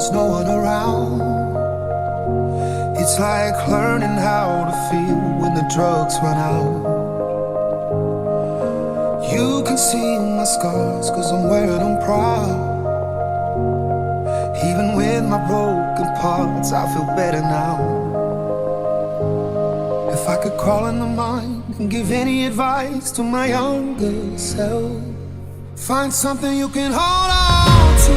there's no one around. It's like learning how to feel when the drugs run out. You can see my scars, cause I'm wearing them proud. Even with my broken parts, I feel better now. If I could crawl in the mind and give any advice to my younger self, find something you can hold on to.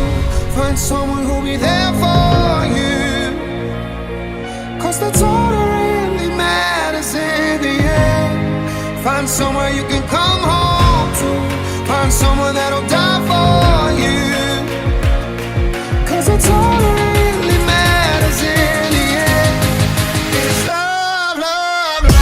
Find someone who'll be there for you, cause that's all that really matters in the end. Find somewhere you can come home to. Find someone that'll die for you, cause that's all that really matters in the end. It's love, love, love.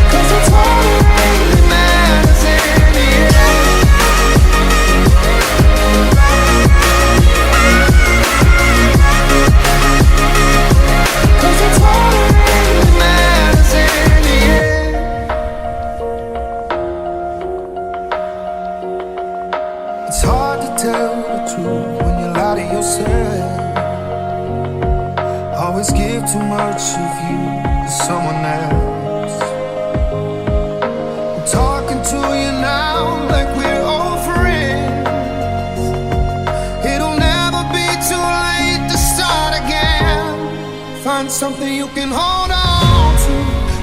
Cause that's all that really matters in the end. Cause that's all that really matters in the end. It's hard to tell the truth when you lie to yourself. Always give too much of you to someone else. I'm talking to you now like we're old friends. It'll never be too late to start again. Find something you can hold on to.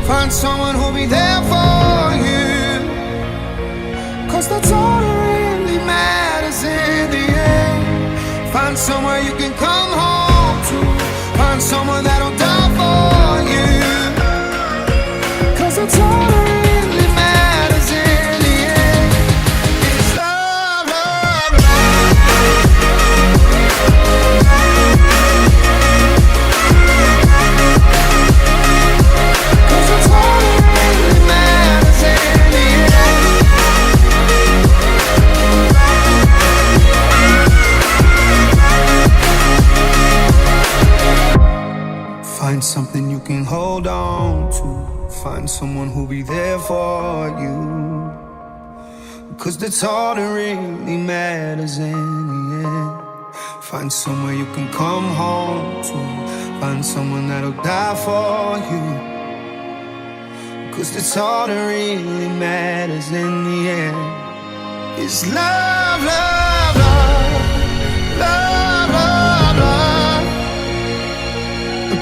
Find someone who'll be there for you, cause that's all that really matters in the end. Find somewhere you can come home to. Find someone that'll die for you, cause that's all that really matters in the end. It's love, love, love. Cause that's all that really matters in the end. Find something you can hold on to. Find someone who'll be there for you, cause that's all that really matters in the end. Find somewhere you can come home to. Find someone that'll die for you, cause that's all that really matters in the end. It's love, love, love. Love, love, love.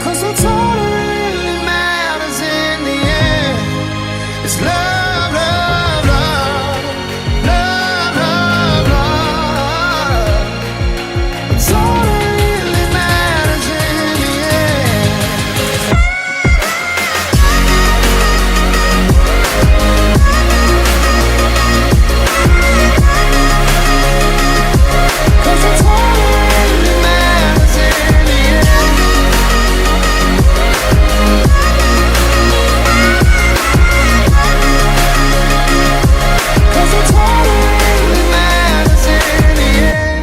Cause that's all that really matters in the end. It's love, love, love. Love, love, love. It's all that really matters in the end. Cause that's all that really matters in the end. Cause that's all that really matters in the end.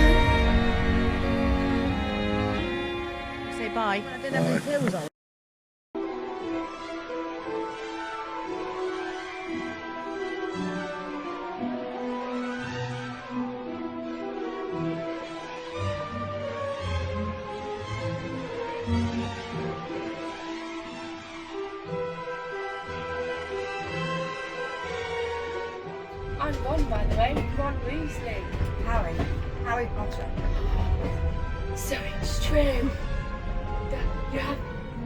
Say bye. I didn't have any clothes on. I'm Ron, by the way. Ron Weasley. Harry Potter. So it's true that you have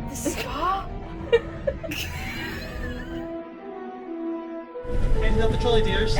the scar? Ending up the trolley, dears.